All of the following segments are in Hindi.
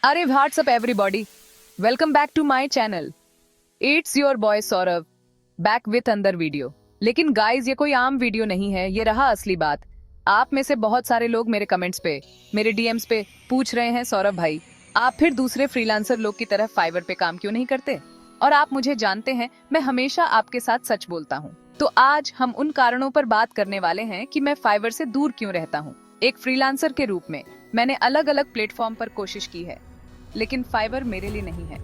अरे what's up everybody, welcome back to my channel. It's your boy Saurabh back with another video. लेकिन गाइस, ये कोई आम वीडियो नहीं है, ये रहा असली बात। आप में से बहुत सारे लोग मेरे कमेंट्स पे, मेरे डीएम्स पे पूछ रहे हैं, सौरभ भाई आप फिर दूसरे फ्रीलांसर लोग की तरह फाइवर पे काम क्यों नहीं करते? और आप मुझे जानते हैं, मैं हमेशा आपके साथ सच बोलता हूँ। तो आज हम उन कारणों पर बात करने वाले हैं कि मैं फाइवर से दूर क्यों रहता हूँ। एक फ्रीलांसर के रूप में मैंने अलग अलग प्लेटफॉर्म पर कोशिश की है, लेकिन फाइवर मेरे लिए नहीं है।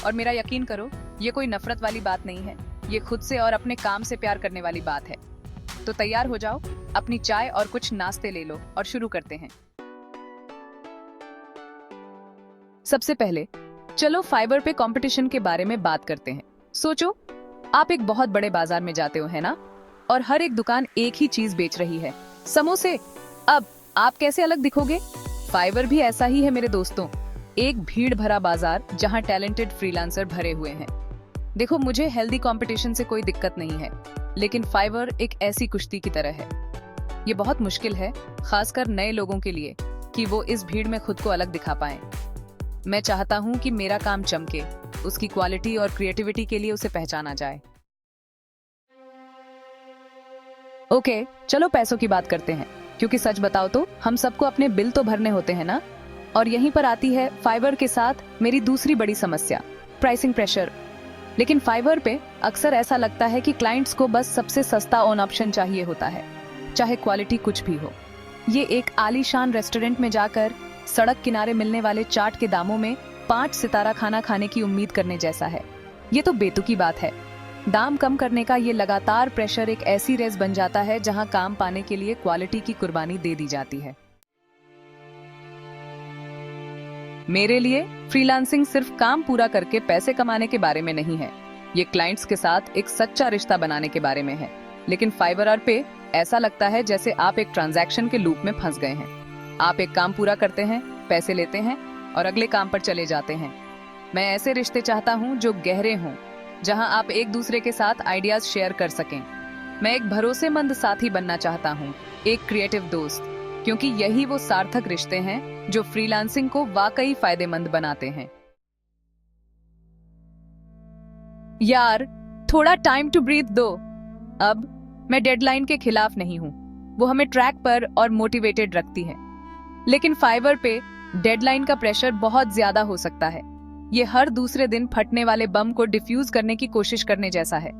और मेरा यकीन करो, ये कोई नफरत वाली बात नहीं है, ये खुद से और अपने काम से प्यार करने वाली बात है। तो तैयार हो जाओ, अपनी चाय और कुछ नाश्ते ले लो और शुरू करते हैं। सबसे पहले चलो फाइवर पे कंपटीशन के बारे में बात करते हैं। सोचो, आप एक बहुत बड़े बाजार में जाते हो, है ना? और हर एक दुकान एक ही चीज बेच रही है, समोसे। अब आप कैसे अलग दिखोगे? फाइवर भी ऐसा ही है मेरे दोस्तों, एक भीड़ भरा बाजार जहां टैलेंटेड फ्रीलांसर भरे हुए हैं। देखो, मुझे हेल्दी कंपटीशन से कोई दिक्कत नहीं है, लेकिन फाइवर एक ऐसी कुश्ती की तरह है। ये बहुत मुश्किल है, खासकर नए लोगों के लिए, कि वो इस भीड़ में खुद को अलग दिखा पाएं। मैं चाहता हूं कि मेरा काम चमके, उसकी क्वालिटी और क्रिएटिविटी के लिए उसे पहचाना जाए। ओके, चलो पैसों की बात करते हैं, क्योंकि सच बताओ तो हम सबको अपने बिल तो भरने होते हैं ना। और यहीं पर आती है फाइवर के साथ मेरी दूसरी बड़ी समस्या, प्राइसिंग प्रेशर। लेकिन फाइवर पे अक्सर ऐसा लगता है कि क्लाइंट्स को बस सबसे सस्ता ऑन ऑप्शन चाहिए होता है, चाहे क्वालिटी कुछ भी हो। ये एक आलीशान रेस्टोरेंट में जाकर सड़क किनारे मिलने वाले चाट के दामों में 5 सितारा खाना खाने की उम्मीद करने जैसा है। ये तो बेतुकी बात है। दाम कम करने का ये लगातार प्रेशर एक ऐसी रेस बन जाता है जहां काम पाने के लिए क्वालिटी की कुर्बानी दे दी जाती है। मेरे लिए फ्रीलांसिंग सिर्फ काम पूरा करके पैसे कमाने के बारे में नहीं है, ये क्लाइंट्स के साथ एक सच्चा रिश्ता बनाने के बारे में है। लेकिन फाइवर पे ऐसा लगता है जैसे आप एक ट्रांजैक्शन के लूप में फंस गए हैं। आप एक काम पूरा करते हैं, पैसे लेते हैं और अगले काम पर चले जाते हैं। मैं ऐसे रिश्ते चाहता हूं जो गहरे हों, जहां आप एक दूसरे के साथ आइडियाज शेयर कर सकें। मैं एक भरोसेमंद साथी बनना चाहता हूं, एक क्रिएटिव दोस्त, क्योंकि यही वो सार्थक रिश्ते हैं जो फ्रीलांसिंग को वाकई फायदेमंद बनाते हैं। यार, थोड़ा टाइम टू ब्रीथ दो। अब मैं डेडलाइन के खिलाफ नहीं हूं, वो हमें ट्रैक पर और मोटिवेटेड रखती है। लेकिन फाइवर पे डेडलाइन का प्रेशर बहुत ज्यादा हो सकता है। ये हर दूसरे दिन फटने वाले बम को डिफ्यूज करने की कोशिश करने जैसा है।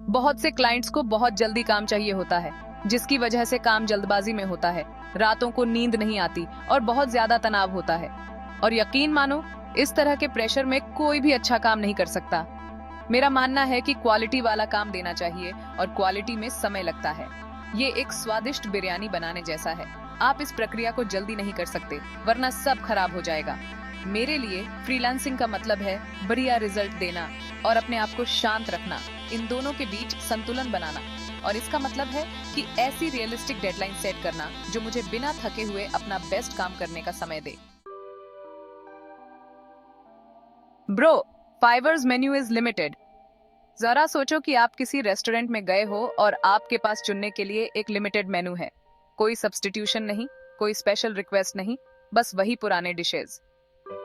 बहुत से क्लाइंट्स को बहुत जल्दी काम चाहिए होता है, जिसकी वजह से काम जल्दबाजी में होता है, रातों को नींद नहीं आती और बहुत ज्यादा तनाव होता है। और यकीन मानो, इस तरह के प्रेशर में कोई भी अच्छा काम नहीं कर सकता। मेरा मानना है कि क्वालिटी वाला काम देना चाहिए, और क्वालिटी में समय लगता है। ये एक स्वादिष्ट बिरयानी बनाने जैसा है। आप इस प्रक्रिया को जल्दी नहीं कर सकते, वरना सब खराब हो जाएगा। मेरे लिए फ्रीलांसिंग का मतलब है बढ़िया रिजल्ट देना और अपने आप को शांत रखना, इन दोनों के बीच संतुलन बनाना। और इसका मतलब है कि ऐसी रियलिस्टिक डेडलाइन सेट करना जो मुझे बिना थके हुए अपना बेस्ट काम करने का समय दे। Bro, Fiverr's menu is limited. जरा सोचो कि आप किसी रेस्टोरेंट में गए हो और आपके पास चुनने के लिए एक लिमिटेड मेन्यू है। कोई सब्स्टिट्यूशन नहीं, कोई स्पेशल रिक्वेस्ट नहीं, बस वही पुराने डिशेज।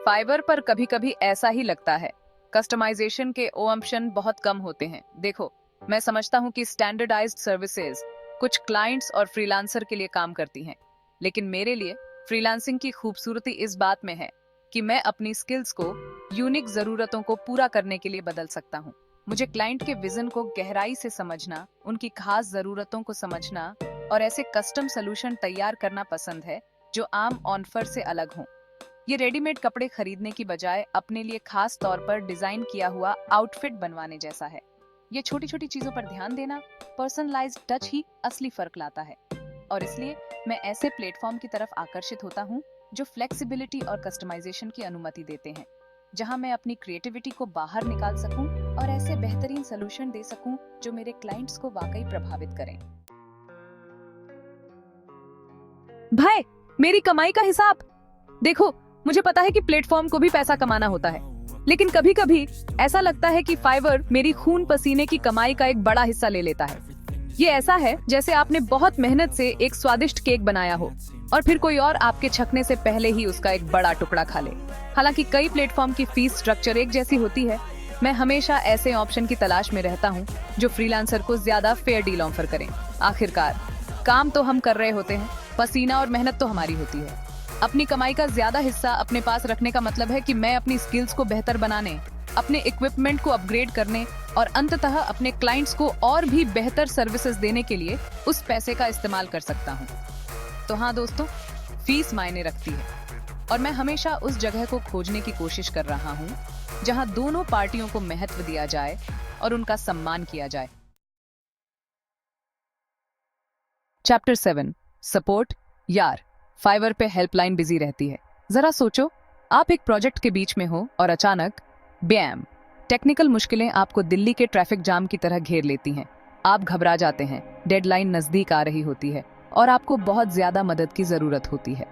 फाइवर पर कभी कभी ऐसा ही लगता है, कस्टमाइजेशन के ऑप्शन बहुत कम होते हैं। देखो, मैं समझता हूं कि स्टैंडर्डाइज्ड सर्विसेज कुछ क्लाइंट्स और फ्रीलांसर के लिए काम करती हैं, लेकिन मेरे लिए फ्रीलांसिंग की खूबसूरती इस बात में है कि मैं अपनी स्किल्स को यूनिक जरूरतों को पूरा करने के लिए बदल सकता हूं। मुझे क्लाइंट के विजन को गहराई से समझना, उनकी खास जरूरतों को समझना और ऐसे कस्टम सोल्यूशन तैयार करना पसंद है जो आम ऑफर से अलग हों। ये रेडीमेड कपड़े खरीदने की बजाय अपने लिए खास तौर पर डिजाइन किया हुआ आउटफिट बनवाने जैसा है। ये छोटी छोटी चीजों पर ध्यान देना, पर्सनलाइज्ड टच ही असली फर्क लाता है। और इसलिए मैं ऐसे प्लेटफॉर्म की तरफ आकर्षित होता हूँ जो फ्लेक्सिबिलिटी और कस्टमाइजेशन की अनुमति देते हैं, जहां मैं अपनी क्रिएटिविटी को बाहर निकाल सकूं और ऐसे बेहतरीन सलूशन दे सकूं जो मेरे क्लाइंट्स को वाकई प्रभावित करें। भाई, मेरी कमाई का हिसाब देखो। मुझे पता है कि प्लेटफॉर्म को भी पैसा कमाना होता है, लेकिन कभी कभी ऐसा लगता है कि फाइवर मेरी खून पसीने की कमाई का एक बड़ा हिस्सा ले लेता है। ये ऐसा है जैसे आपने बहुत मेहनत से एक स्वादिष्ट केक बनाया हो, और फिर कोई और आपके छकने से पहले ही उसका एक बड़ा टुकड़ा खा ले। हालांकि कई प्लेटफॉर्म की फीस स्ट्रक्चर एक जैसी होती है, मैं हमेशा ऐसे ऑप्शन की तलाश में रहता हूँ जो फ्रीलांसर को ज्यादा फेयर डील ऑफर करें। आखिरकार काम तो हम कर रहे होते हैं, पसीना और मेहनत तो हमारी होती है। अपनी कमाई का ज्यादा हिस्सा अपने पास रखने का मतलब है कि मैं अपनी स्किल्स को बेहतर बनाने, अपने इक्विपमेंट को अपग्रेड करने और अंततः अपने क्लाइंट्स को और भी बेहतर सर्विसेज देने के लिए उस पैसे का इस्तेमाल कर सकता हूँ। तो हाँ दोस्तों, फीस मायने रखती है और मैं हमेशा उस जगह को खोजने की कोशिश कर रहा हूँ जहाँ दोनों पार्टियों को महत्व दिया जाए और उनका सम्मान किया जाए। Chapter 7 support. यार, फाइवर पे हेल्पलाइन बिजी रहती है। जरा सोचो, आप एक प्रोजेक्ट के बीच में हो और अचानक बैम, टेक्निकल मुश्किलें आपको दिल्ली के ट्रैफिक जाम की तरह घेर लेती हैं। आप घबरा जाते हैं, डेडलाइन नजदीक आ रही होती है और आपको बहुत ज्यादा मदद की जरूरत होती है।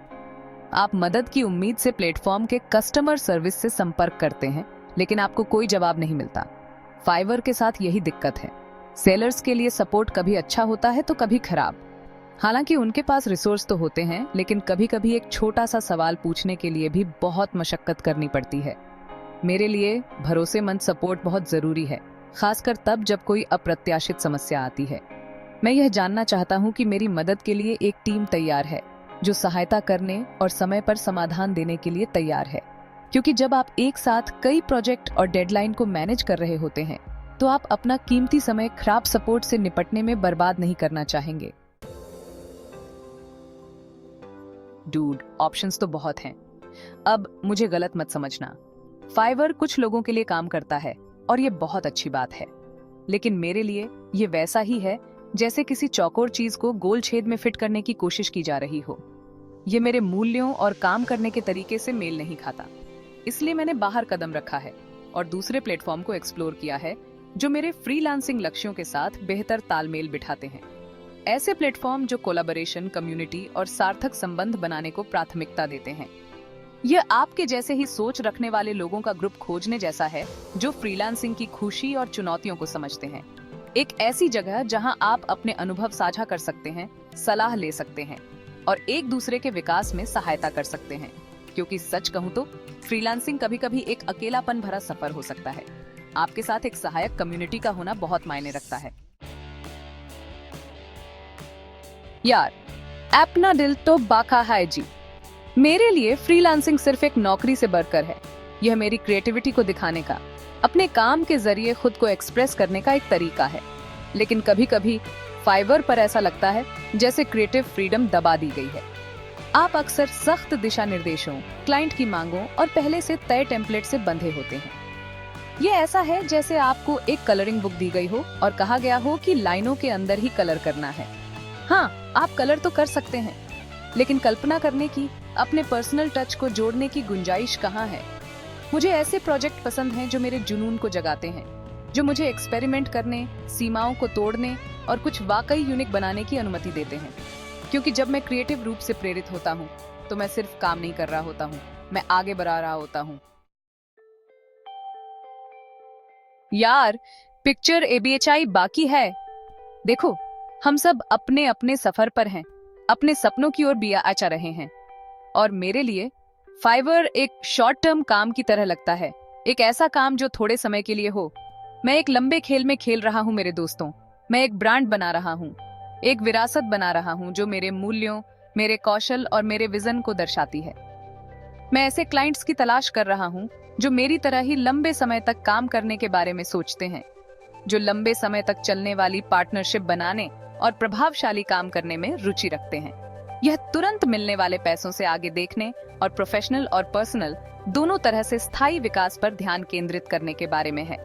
आप मदद की उम्मीद से प्लेटफॉर्म के कस्टमर सर्विस से संपर्क करते हैं, लेकिन आपको कोई जवाब नहीं मिलता। फाइवर के साथ यही दिक्कत है। सेलर्स के लिए सपोर्ट कभी अच्छा होता है तो कभी खराब। हालांकि उनके पास रिसोर्स तो होते हैं, लेकिन कभी कभी एक छोटा सा सवाल पूछने के लिए भी बहुत मशक्कत करनी पड़ती है। मेरे लिए भरोसेमंद सपोर्ट बहुत जरूरी है, खासकर तब जब कोई अप्रत्याशित समस्या आती है। मैं यह जानना चाहता हूं कि मेरी मदद के लिए एक टीम तैयार है जो सहायता करने और समय पर समाधान देने के लिए तैयार है। क्योंकि जब आप एक साथ कई प्रोजेक्ट और डेडलाइन को मैनेज कर रहे होते हैं, तो आप अपना कीमती समय खराब सपोर्ट से निपटने में बर्बाद नहीं करना चाहेंगे। डूड, ऑप्शंस तो बहुत हैं। अब मुझे गलत मत समझना, फाइवर कुछ लोगों के लिए काम करता है और ये बहुत अच्छी बात है, लेकिन मेरे लिए ये वैसा ही है जैसे किसी चौकोर चीज को गोल छेद में फिट करने की कोशिश की जा रही हो। ये मेरे मूल्यों और काम करने के तरीके से मेल नहीं खाता। इसलिए मैंने बाहर कदम रखा है और दूसरे प्लेटफॉर्म को एक्सप्लोर किया है जो मेरे फ्रीलांसिंग लक्ष्यों के साथ बेहतर तालमेल बिठाते हैं। ऐसे प्लेटफॉर्म जो कोलैबोरेशन, कम्युनिटी और सार्थक संबंध बनाने को प्राथमिकता देते हैं। यह आपके जैसे ही सोच रखने वाले लोगों का ग्रुप खोजने जैसा है जो फ्रीलांसिंग की खुशी और चुनौतियों को समझते हैं। एक ऐसी जगह जहां आप अपने अनुभव साझा कर सकते हैं, सलाह ले सकते हैं और एक दूसरे के विकास में सहायता कर सकते हैं। क्योंकि सच कहूं तो फ्रीलांसिंग कभी-कभी एक अकेलापन भरा सफर हो सकता है। आपके साथ एक सहायक कम्युनिटी का होना बहुत मायने रखता है। यार, अपना दिल तो बाका है जी। मेरे लिए फ्रीलांसिंग सिर्फ एक नौकरी से बढ़कर है। यह मेरी क्रिएटिविटी को दिखाने का, अपने काम के जरिए खुद को एक्सप्रेस करने का एक तरीका है। लेकिन कभी-कभी फाइवर पर ऐसा लगता है जैसे क्रिएटिव फ्रीडम दबा दी गई है। आप अक्सर सख्त दिशा निर्देशों, क्लाइंट की मांगों और पहले से तय टेम्पलेट से बंधे होते हैं। ये ऐसा है जैसे आपको एक कलरिंग बुक दी गई हो और कहा गया हो कि लाइनों के अंदर ही कलर करना है। हाँ, आप कलर तो कर सकते हैं, लेकिन कल्पना करने की, अपने पर्सनल टच को जोड़ने की गुंजाइश कहाँ है? मुझे ऐसे प्रोजेक्ट पसंद हैं जो मेरे जुनून को जगाते हैं, जो मुझे एक्सपेरिमेंट करने, सीमाओं को तोड़ने और कुछ वाकई यूनिक बनाने की अनुमति देते हैं। क्योंकि जब मैं क्रिएटिव रूप से प्रेरित होता हूँ, तो मैं सिर्फ काम नहीं कर रहा होता हूँ, मैं आगे बढ़ा रहा होता हूँ। यार, पिक्चर ABHI बाकी है। देखो, हम सब अपने अपने सफर पर हैं, अपने सपनों की ओर बिया आचा रहे हैं। और मेरे लिए फाइवर एक शॉर्ट टर्म काम की तरह लगता है, एक ऐसा काम जो थोड़े समय के लिए हो। मैं एक लंबे खेल में खेल रहा हूँ मेरे दोस्तों। मैं एक ब्रांड बना रहा हूँ, एक विरासत बना रहा हूँ जो मेरे मूल्यों, मेरे कौशल और मेरे विजन को दर्शाती है। मैं ऐसे क्लाइंट्स की तलाश कर रहा हूँ जो मेरी तरह ही लंबे समय तक काम करने के बारे में सोचते हैं, जो लंबे समय तक चलने वाली पार्टनरशिप बनाने और प्रभावशाली काम करने में रुचि रखते हैं। यह तुरंत मिलने वाले पैसों से आगे देखने और प्रोफेशनल और पर्सनल दोनों तरह से स्थायी विकास पर ध्यान केंद्रित करने के बारे में है।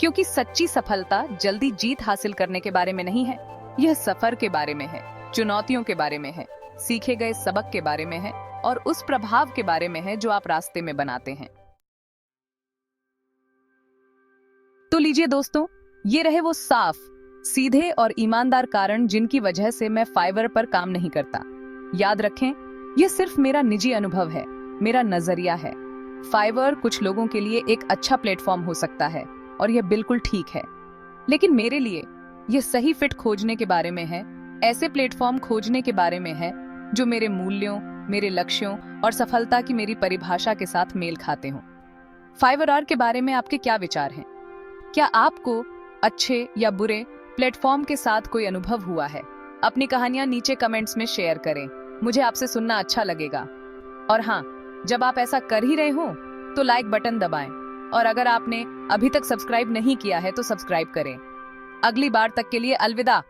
क्योंकि सच्ची सफलता जल्दी जीत हासिल करने के बारे में नहीं है, यह सफर के बारे में है, चुनौतियों के बारे में है, सीखे गए सबक के बारे में है और उस प्रभाव के बारे में है जो आप रास्ते में बनाते हैं। तो लीजिए दोस्तों, ये रहे वो साफ, सीधे और ईमानदार कारण जिनकी वजह से मैं फाइवर पर काम नहीं करता। याद रखें, यह सिर्फ मेरा निजी अनुभव है, मेरा नजरिया है। फाइवर कुछ लोगों के लिए एक अच्छा प्लेटफॉर्म हो सकता है और यह बिल्कुल ठीक है, लेकिन मेरे लिए यह सही फिट खोजने के बारे में है, ऐसे प्लेटफॉर्म खोजने के बारे में है जो मेरे मूल्यों, मेरे लक्ष्यों और सफलता की मेरी परिभाषा के साथ मेल खाते हों। फाइवर के बारे में आपके क्या विचार हैं? क्या आपको अच्छे या बुरे प्लेटफॉर्म के साथ कोई अनुभव हुआ है? अपनी कहानियां नीचे कमेंट्स में शेयर करें। मुझे आपसे सुनना अच्छा लगेगा। और हाँ, जब आप ऐसा कर ही रहे हो तो लाइक बटन दबाएं, और अगर आपने अभी तक सब्सक्राइब नहीं किया है तो सब्सक्राइब करें। अगली बार तक के लिए अलविदा।